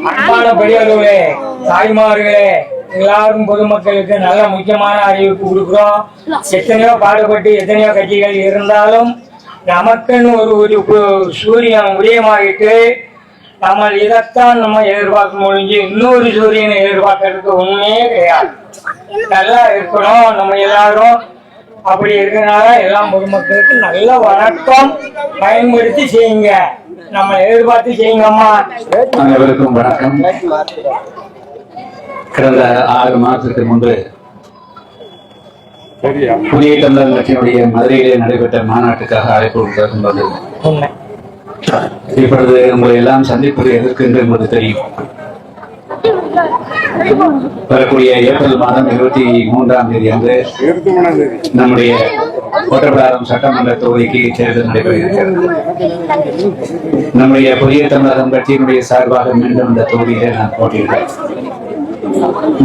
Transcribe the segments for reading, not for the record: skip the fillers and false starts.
அன்பான பெரியவர்களே, தாய்மார்களே, எல்லாரும் பொதுமக்களுக்கு நல்ல முக்கியமான அறிவிப்பு கொடுக்கிறோம். எத்தனையோ பாடுபட்டு எத்தனையோ கட்சிகள் இருந்தாலும் நமக்குன்னு ஒரு சூரியன் உதயமாகிட்டு நம்ம இதைத்தான் நம்ம எதிர்பார்க்க முடிஞ்சு இன்னொரு சூரியனை எதிர்பார்க்கறதுக்கு உண்மையே கிடையாது. நல்லா இருக்கணும் நம்ம எல்லாரும். அப்படி இருக்கனால எல்லாம் பொதுமக்களுக்கு நல்ல வணக்கம் பயன்படுத்தி செய்யுங்க. நம்ம எதிர்பார்த்து செய்யுங்கம்மா. அனைவருக்கும் வணக்கம். கடந்த 6 மாதத்துக்கு முன்பு புதிய தமிழர் கட்சியினுடைய மதுரையிலே நடைபெற்ற மாநாட்டுக்காக அழைப்பு வந்தது. இப்பொழுது உங்களை எல்லாம் சந்திப்பது எதற்கு என்று உங்களுக்கு தெரியும். வரக்கூடிய ஏப்ரல் மாதம் 23ஆம் தேதி அன்று நம்முடைய ஒட்டப்பிடாரம் சட்டமன்ற தொகுதிக்கு தேர்தல் நடைபெற இருக்கிறது. நம்முடைய புதிய தமிழகம் கட்சியினுடைய சார்பாக மீண்டும் இந்த தொகுதியிலே நான் போட்டியிடுறேன்.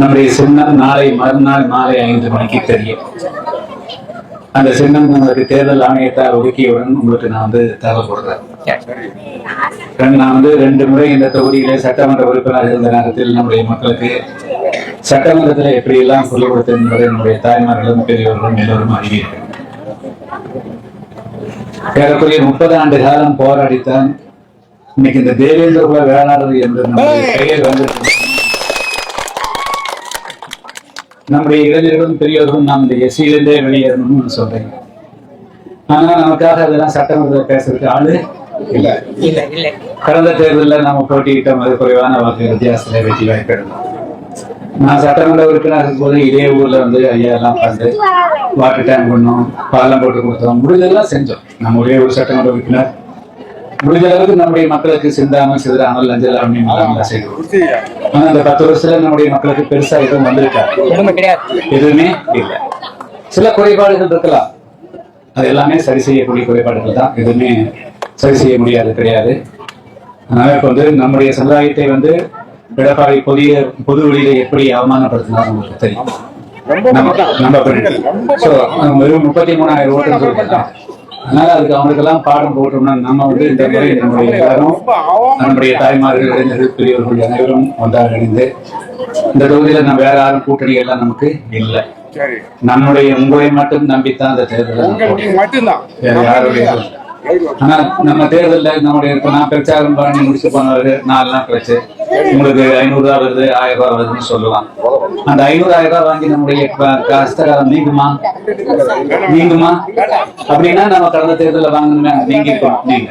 நம்முடைய சின்னம் நாளை மறுநாள் மாலை 5 மணிக்கு தெரியும். அந்த சின்னம் உங்களுக்கு தேர்தல் ஆணையத்தால் ஒதுக்கியவுடன் உங்களுக்கு நான் தகவல் கொடுக்குறேன். நான் 2 முறை இந்த தொகுதியிலே சட்டமன்ற உறுப்பினர் இருந்த நேரத்தில் நம்முடைய மக்களுக்கு சட்டமன்றத்தில் எப்படி எல்லாம் சொல்லிக் கொடுத்தேன் என்பதை நம்முடைய தாய்மார்களும் பெரியவர்களும் எல்லோரும் அறிவீர்கள். ஏறக்குறைய 30 ஆண்டு காலம் போராடித்தான் இன்னைக்கு இந்த தேவேந்திர குல வேளாளர் என்று நம்முடைய பெயர் வந்து நம்முடைய இளைஞர்களும் பெரியவர்களும் நாம் இந்த எஸ்சியிலிருந்தே வெளியேறணும்னு சொல்றேன். ஆனா நமக்காக அதெல்லாம் சட்டமன்றத்தில் பேசுறதுக்கு ஆளு இல்ல. கடந்த தேர்தலில் நாம போட்டியிட்டோம், அது குறைவான வாக்கு வித்தியாசத்துல வெற்றி வாய்ப்பிடணும். நான் சட்டமன்ற உறுப்பினர் இருக்கும் போது இதே ஊர்ல ஐயா எல்லாம் பார்த்து வாட்டர் டேங்க் பண்ணோம், பாலம் போட்டு கொடுத்தோம், முடிஞ்சதெல்லாம் செஞ்சோம். நம்ம ஒரே ஒரு சட்டமன்ற உறுப்பினர் முடிஞ்ச அளவுக்கு நம்முடைய மக்களுக்கு சிந்தாமல் சிதறாமல் லஞ்சல் அப்படின்னு செய்வோம். ஆனா அந்த 10 வருஷத்துல நம்முடைய மக்களுக்கு பெருசா எதுவும் வந்திருக்காது, எதுவுமே இல்லை. சில குறைபாடுகள் இருக்கலாம், அது எல்லாமே சரி செய்யக்கூடிய குறைபாடுகள் தான், எதுவுமே சரி செய்ய முடியாது கிடையாது. அதனால இப்ப நம்முடைய சமுதாயத்தை எடப்பாடி பொது வழியில எப்படி அவமானப்படுத்தினார் உங்களுக்கு தெரியும். நம்ம வெறும் 33,000 ஓட்டு சொல்லிருக்கோம். அதனால அதுக்கு அவங்களுக்கெல்லாம் பாடம் போட்டோம்னா நம்ம இந்த முறை நம்முடைய எல்லாரும் நம்முடைய தாய்மார்கள், இளைஞர்கள், பெரியவர்கள் அனைவரும் ஒன்றாக இணைந்து இந்த தொகுதியில நம்ம வேற யாரும் கூட்டணி எல்லாம் நமக்கு இல்லை. நம்முடைய உங்களை மட்டும் நம்பித்தான் அந்த தேர்தல், வேற யாருடைய. ஆனா நம்ம தேர்தலில் நம்முடைய நான் பிரச்சாரம் பண்ணி முடிச்சு போனவரு 4 நாள் கழிச்சு உங்களுக்கு 500 ரூபாய் வருது, 1000 ரூபாய் வருதுன்னு சொல்லலாம். அந்த 500, 1000 ரூபாய் வாங்கி நம்முடைய கஷ்டகாலம் நீங்குமா அப்படின்னா நம்ம கடந்த தேர்தலில் வாங்கணும்னா நீங்கிருக்கோம் நீங்க.